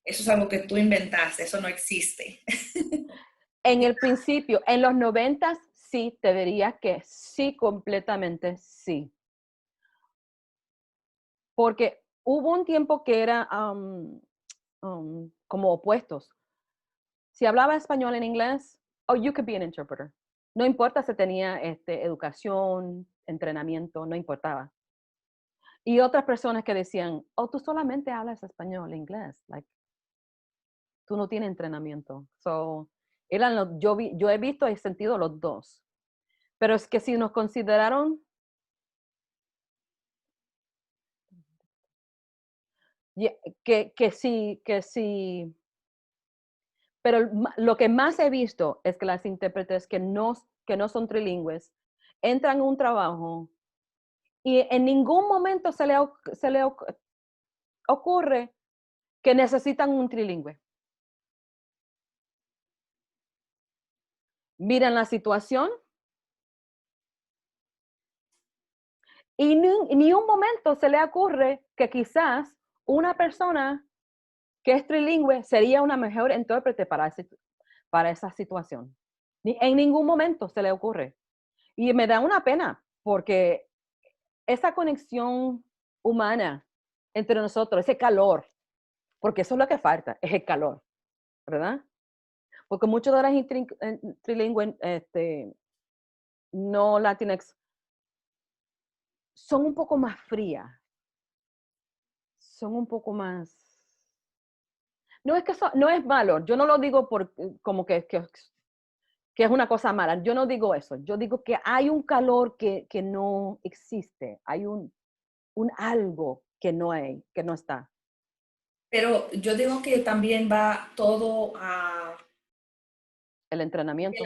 eso es algo que tú inventaste, eso no existe. En el principio, en los 90, sí, te diría que sí, completamente sí. Porque hubo un tiempo que era como opuestos. Si hablaba español en inglés, you could be an interpreter. No importa si tenía educación, entrenamiento, no importaba. Y otras personas que decían, tú solamente hablas español, inglés. Like, tú no tienes entrenamiento. So, yo he visto y sentido los dos. Pero es que si nos consideraron, que sí, pero lo que más he visto es que las intérpretes que no son trilingües entran en un trabajo y en ningún momento se le ocurre que necesitan un trilingüe. Miran la situación y ni un momento se le ocurre que quizás una persona que es trilingüe sería una mejor intérprete para esa situación. En ningún momento se le ocurre. Y me da una pena porque esa conexión humana entre nosotros, ese calor, porque eso es lo que falta, es el calor, ¿verdad? Porque muchos de las trilingües no latinex son un poco más frías, son un poco más... No es que no es malo, yo no lo digo como que es una cosa mala, yo no digo eso, yo digo que hay un calor que no existe, hay un algo que no está. Pero yo digo que también va todo a El entrenamiento.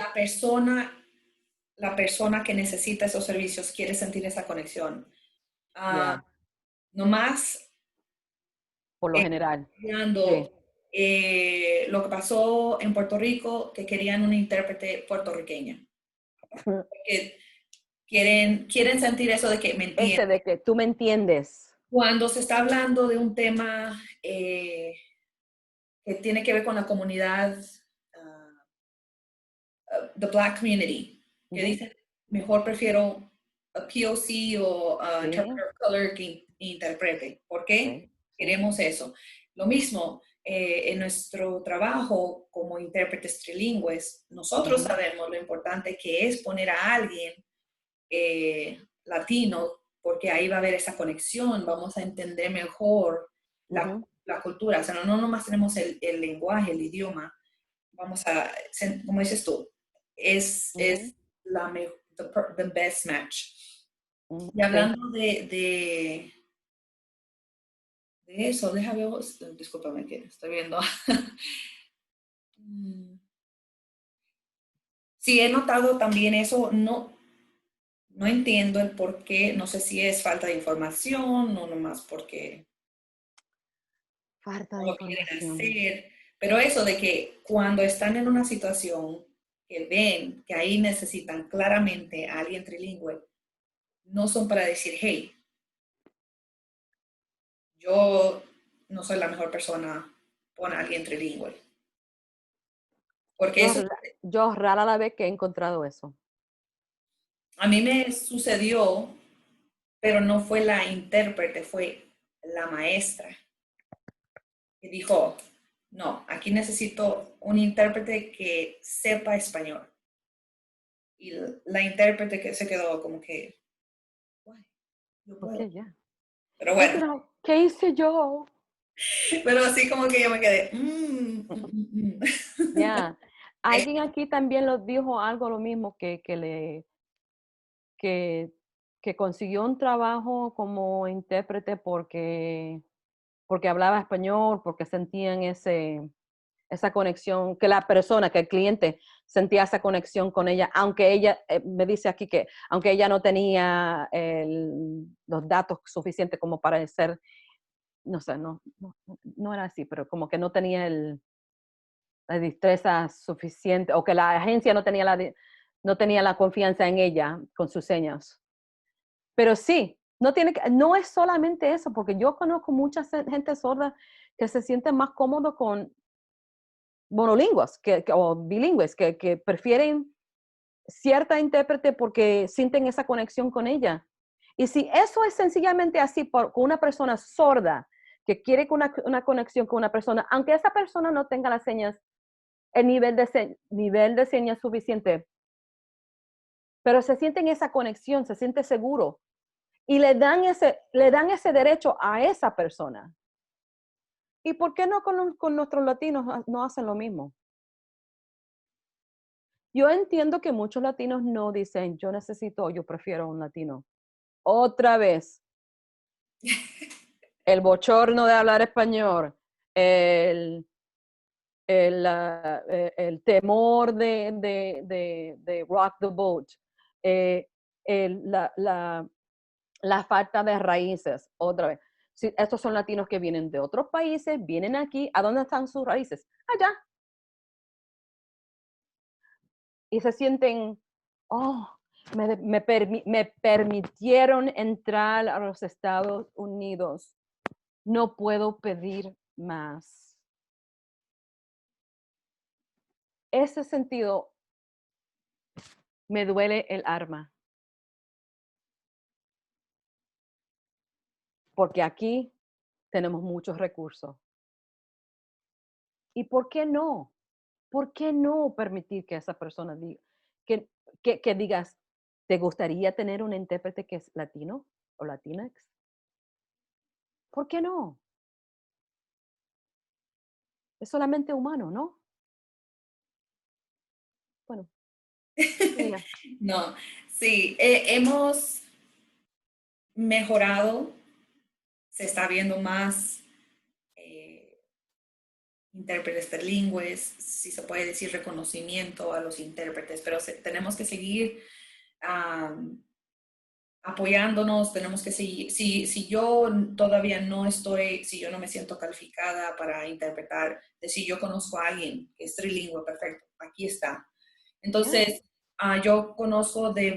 La persona que necesita esos servicios quiere sentir esa conexión. No más por lo general. Sí. Lo que pasó en Puerto Rico, que querían una intérprete puertorriqueña. Que quieren sentir eso de que me entiendes. De que tú me entiendes. Cuando se está hablando de un tema que tiene que ver con la comunidad, the Black community, que dicen, mejor prefiero a POC o interpreter of color que interprete. ¿Por qué? Queremos eso. Lo mismo, en nuestro trabajo como intérpretes trilingües, nosotros sabemos lo importante que es poner a alguien latino, porque ahí va a haber esa conexión, vamos a entender mejor la cultura. O sea, no nomás tenemos el lenguaje, el idioma, vamos a, como dices tú, es the best match. Y hablando de eso, déjame ver, discúlpame que estoy viendo. Sí, he notado también eso, no entiendo el por qué, no sé si es falta de información o nomás porque Falta no de lo quieren información. hacer, pero eso de que cuando están en una situación que ven que ahí necesitan claramente a alguien trilingüe, no son para decir, hey, yo no soy la mejor persona, pon a alguien trilingüe. Porque eso Yo rara la vez que he encontrado eso. a mí me sucedió, pero no fue la intérprete, fue la maestra que dijo, no, aquí necesito un intérprete que sepa español. Y la intérprete que se quedó como que, "Guay, yo puedo". Ok, ya. Pero bueno, Pero, ¿qué hice yo? pero así como que yo me quedé, Ya. Alguien aquí también lo dijo algo lo mismo que, que consiguió un trabajo como intérprete porque hablaba español, porque sentían esa conexión, que la persona, que el cliente sentía esa conexión con ella, aunque ella, me dice aquí que aunque ella no tenía los datos suficientes como para ser, no sé, no era así, pero como que no tenía la destreza suficiente, o que la agencia no tenía la confianza en ella con sus señas. Pero sí, no es solamente eso, porque yo conozco mucha gente sorda que se siente más cómodo con monolingües o bilingües, que prefieren cierta intérprete porque sienten esa conexión con ella. Y si eso es sencillamente así con una persona sorda que quiere una conexión con una persona, aunque esa persona no tenga las señas, el nivel de señas suficiente, pero se siente en esa conexión, se siente seguro y le dan ese derecho a esa persona. ¿Y por qué no con nuestros latinos no hacen lo mismo? Yo entiendo que muchos latinos no dicen, yo prefiero un latino. Otra vez, el bochorno de hablar español, el, el temor de rock the boat, eh, la falta de raíces, otra vez. Si estos son latinos que vienen de otros países, vienen aquí, ¿a dónde están sus raíces? Allá. Y se sienten, oh, me permitieron entrar a los Estados Unidos. No puedo pedir más. Ese sentido me duele el alma. Porque aquí tenemos muchos recursos. ¿Y por qué no? ¿Por qué no permitir que esa persona diga, que, que digas, ¿te gustaría tener un intérprete que es latino o latinex? ¿Por qué no? Es solamente humano, ¿no? Bueno, mira. no, sí, hemos mejorado, se está viendo más intérpretes trilingües, si se puede decir reconocimiento a los intérpretes, pero tenemos que seguir apoyándonos, tenemos que seguir, si yo todavía no estoy, si yo no me siento calificada para interpretar, si yo conozco a alguien que es trilingüe, perfecto, aquí está. Entonces, yo conozco de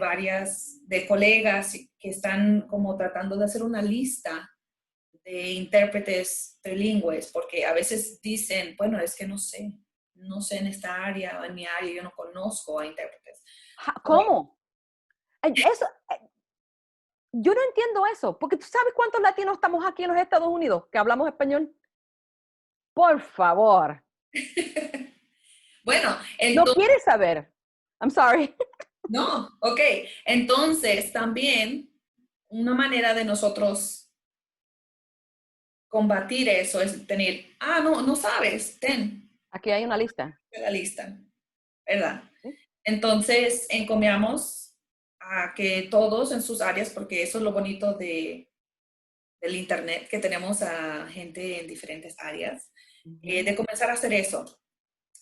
colegas que están como tratando de hacer una lista de intérpretes trilingües, porque a veces dicen, bueno, es que no sé en esta área, en mi área, yo no conozco a intérpretes. ¿Cómo? Eso, yo no entiendo eso, porque tú sabes cuántos latinos estamos aquí en los Estados Unidos que hablamos español. Por favor. Bueno, No entonces, quieres saber. I'm sorry. no, ok. Entonces, también una manera de nosotros combatir eso es tener, no sabes, ten Aquí hay una lista. la lista, ¿verdad? ¿Sí? Entonces, encomiamos a que todos en sus áreas, porque eso es lo bonito del Internet, que tenemos a gente en diferentes áreas, de comenzar a hacer eso.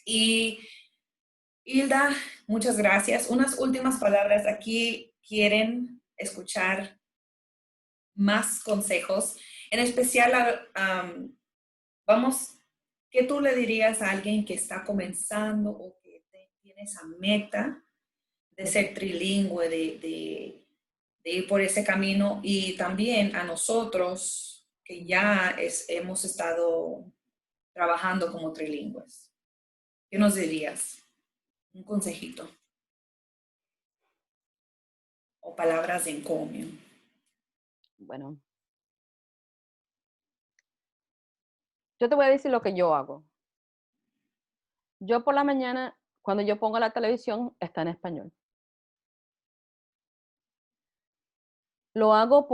Y Hilda, muchas gracias. Unas últimas palabras. Aquí quieren escuchar más consejos. En especial, vamos, ¿qué tú le dirías a alguien que está comenzando o que tiene esa meta de ser trilingüe, de ir por ese camino? Y también a nosotros que ya hemos estado trabajando como trilingües. ¿Qué nos dirías? Un consejito o palabras de encomio. Bueno, yo te voy a decir lo que yo hago. Yo por la mañana, cuando yo pongo la televisión, está en español. Lo hago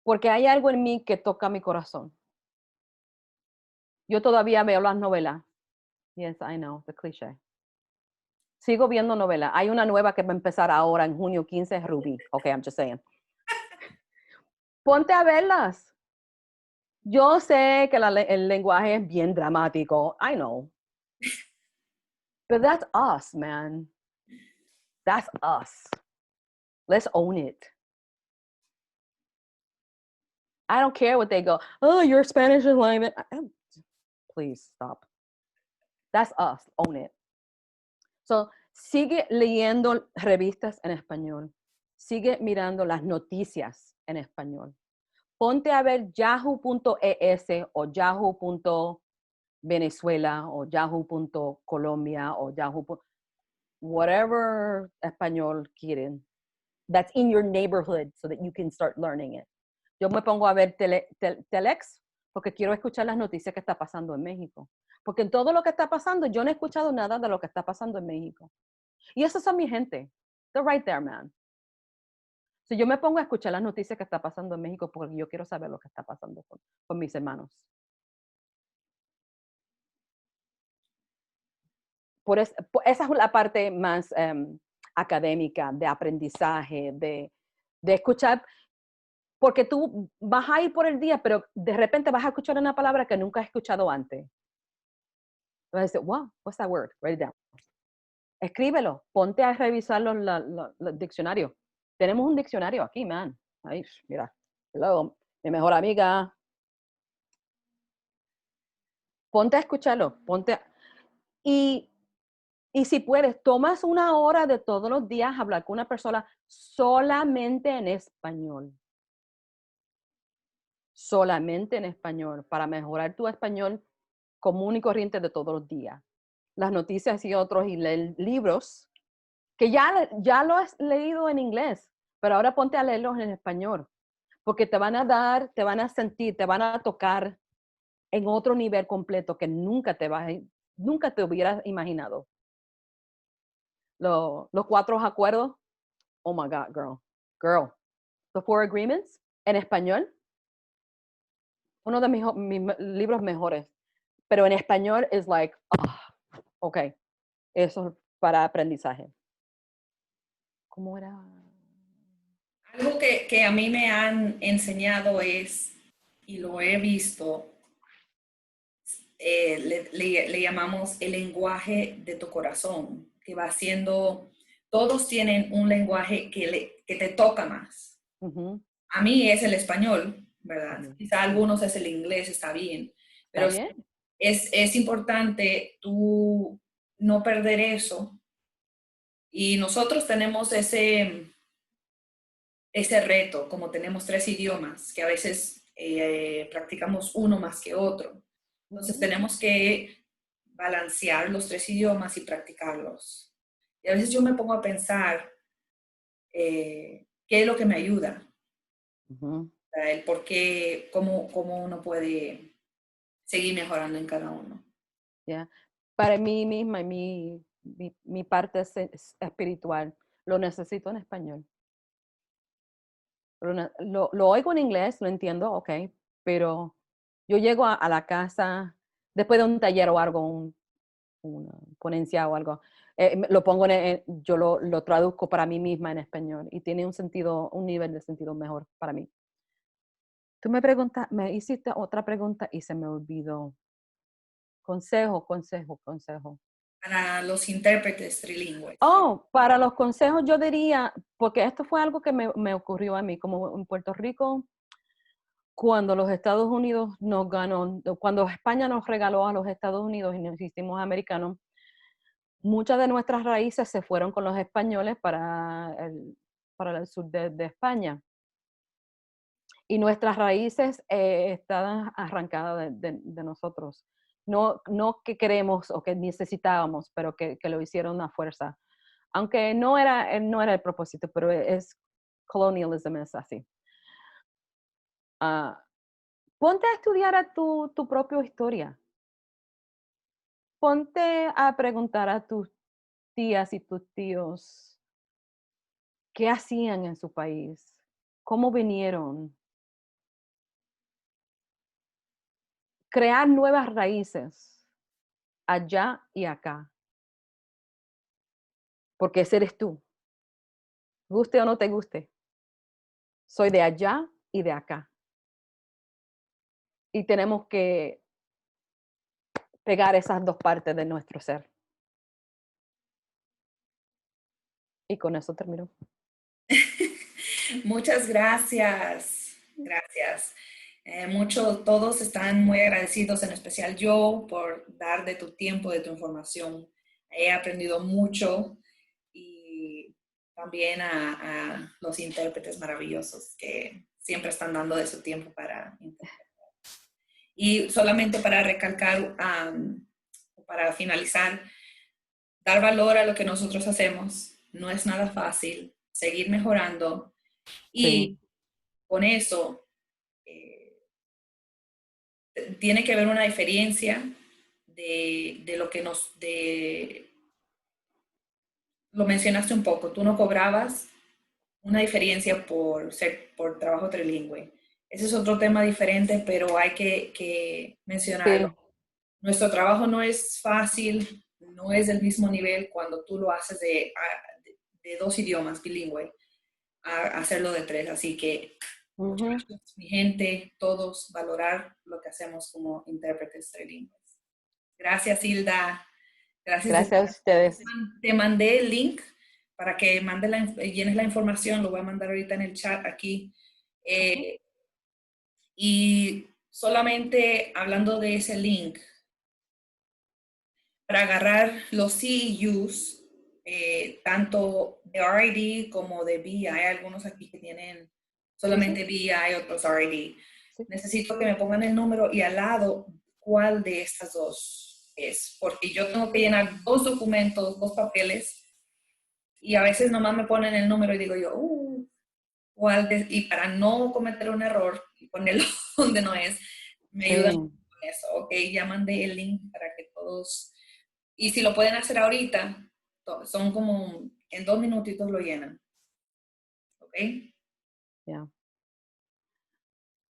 porque hay algo en mí que toca mi corazón. Yo todavía veo las novelas. Yes, I know, the cliché. Sigo viendo novelas. Hay una nueva que va a empezar ahora en junio 15, Ruby. Okay, I'm just saying. Ponte a verlas. Yo sé que el lenguaje es bien dramático. I know. But that's us, man. That's us. Let's own it. I don't care what they go, oh, your Spanish is like that. Please stop. That's us. Own it. So, sigue leyendo revistas en español. Sigue mirando las noticias en español. Ponte a ver yahoo.es o yahoo.venezuela o yahoo.colombia o yahoo. Whatever español quieren. That's in your neighborhood so that you can start learning it. Yo me pongo a ver Telex porque quiero escuchar las noticias que está pasando en México. Porque en todo lo que está pasando, yo no he escuchado nada de lo que está pasando en México. Y esos son mi gente. They're right there, man. So yo me pongo a escuchar las noticias que está pasando en México porque yo quiero saber lo que está pasando con mis hermanos. Esa es la parte más académica, de aprendizaje, de escuchar, porque tú vas a ir por el día, pero de repente vas a escuchar una palabra que nunca has escuchado antes. Vas a decir, wow, what's that word? Write it down. Escríbelo, ponte a revisar los diccionarios. Tenemos un diccionario aquí, man. Ay, mira, hello, mi mejor amiga. Ponte a escucharlo, y si puedes, tomas una hora de todos los días a hablar con una persona solamente en español. Solamente en español, para mejorar tu español común y corriente de todos los días. Las noticias y otros, y leer libros, que ya lo has leído en inglés, pero ahora ponte a leerlos en español, porque te van a sentir, te van a tocar en otro nivel completo que nunca te hubieras imaginado. Los 4 acuerdos, oh my God, girl. The 4 Agreements, en español, uno de mis libros mejores, pero en español es like, ok, eso es para aprendizaje. ¿Cómo era? Algo que a mí me han enseñado es, y lo he visto, le llamamos el lenguaje de tu corazón, que va siendo, todos tienen un lenguaje que te toca más. Uh-huh. A mí es el español, ¿verdad? Uh-huh. Quizá a algunos es el inglés, está bien, pero ¿está bien? Es importante tú no perder eso. Y nosotros tenemos ese reto, como tenemos 3 idiomas, que a veces practicamos uno más que otro. Entonces tenemos que balancear los 3 idiomas y practicarlos. Y a veces yo me pongo a pensar qué es lo que me ayuda. Uh-huh. el por qué, cómo uno puede seguir mejorando en cada uno. Yeah. Para mí misma y mi parte espiritual, lo necesito en español. Lo oigo en inglés, lo entiendo, ok, pero yo llego a la casa, después de un taller o algo, una ponencia o algo, lo pongo yo lo traduzco para mí misma en español y tiene un nivel de sentido mejor para mí. Tú me hiciste otra pregunta y se me olvidó. Consejo. Para los intérpretes trilingües. Oh, para los consejos yo diría, porque esto fue algo que me ocurrió a mí, como en Puerto Rico, cuando los Estados Unidos nos ganó, cuando España nos regaló a los Estados Unidos y nos hicimos americanos, muchas de nuestras raíces se fueron con los españoles para el sur de España. Y nuestras raíces están arrancadas de nosotros. No que queremos o que necesitábamos, pero que lo hicieron a fuerza. Aunque no era el propósito, pero colonialism es así. Ponte a estudiar tu propia historia. Ponte a preguntar a tus tías y tus tíos qué hacían en su país, cómo vinieron. Crear nuevas raíces allá y acá. Porque ese eres tú. Guste o no te guste. Soy de allá y de acá. Y tenemos que pegar esas dos partes de nuestro ser. Y con eso termino. Muchas gracias. Gracias. Todos están muy agradecidos, en especial yo, por dar de tu tiempo, de tu información. He aprendido mucho y también a los intérpretes maravillosos que siempre están dando de su tiempo para interpretar. Y solamente para recalcar, para finalizar, dar valor a lo que nosotros hacemos. No es nada fácil. Seguir mejorando. Y Sí. con eso tiene que haber una diferencia de lo que lo mencionaste un poco, tú no cobrabas una diferencia por trabajo trilingüe. Ese es otro tema diferente, pero hay que mencionarlo. Sí. Nuestro trabajo no es fácil, no es del mismo nivel cuando tú lo haces de 2 idiomas bilingüe a hacerlo de 3. Así que, muchachos, mi gente, todos valorar lo que hacemos como intérpretes trilingües. Gracias, Hilda. Gracias a ustedes. Te mandé el link para que llenes la información. Lo voy a mandar ahorita en el chat aquí. Y solamente hablando de ese link, para agarrar los CEUs, tanto de RID como de BI, hay algunos aquí que tienen solamente BI, otros RID. Sí. Necesito que me pongan el número y al lado cuál de estas dos es, porque yo tengo que llenar 2 documentos, 2 papeles, y a veces nomás me ponen el número y digo yo, y para no cometer un error y ponerlo donde no es, me ayudan con eso. Ok, ya mandé el link para que todos, y si lo pueden hacer ahorita, son como en 2 minutitos lo llenan. Ok. Yeah.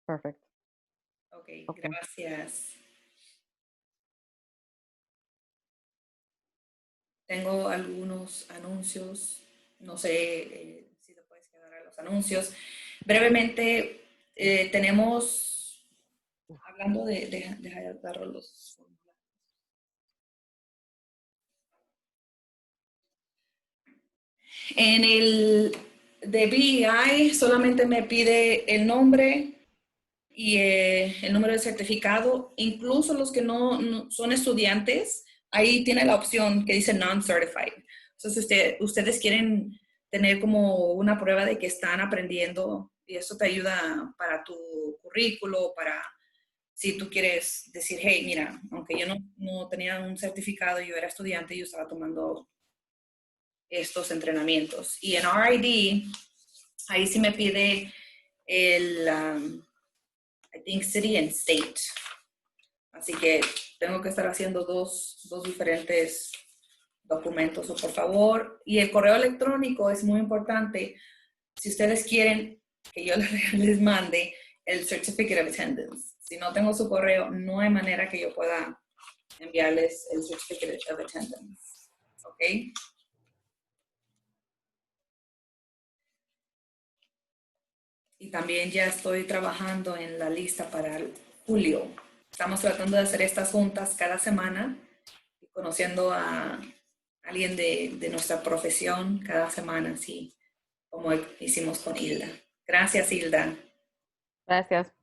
Perfect. Ok, gracias. Tengo algunos anuncios, no sé si te puedes quedar a los anuncios. Brevemente, tenemos, hablando de agarrar los formularios. En el de BI solamente me pide el nombre y el número de certificado. Incluso los que no son estudiantes, ahí tiene la opción que dice non-certified. Entonces, ustedes quieren tener como una prueba de que están aprendiendo y eso te ayuda para tu currículo, para si tú quieres decir, hey, mira, aunque yo no tenía un certificado, yo era estudiante y yo estaba tomando estos entrenamientos. Y en RID, ahí sí me pide el, I think, city and state. Así que tengo que estar haciendo dos diferentes documentos, o por favor. Y el correo electrónico es muy importante. Si ustedes quieren que yo les mande el Certificate of Attendance. Si no tengo su correo, no hay manera que yo pueda enviarles el Certificate of Attendance. ¿Ok? Y también ya estoy trabajando en la lista para julio. Estamos tratando de hacer estas juntas cada semana, conociendo a alguien de nuestra profesión cada semana, así como hicimos con Hilda. Gracias, Hilda. Gracias.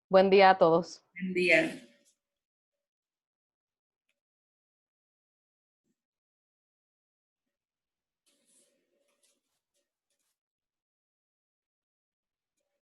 Buen día a todos. Buen día.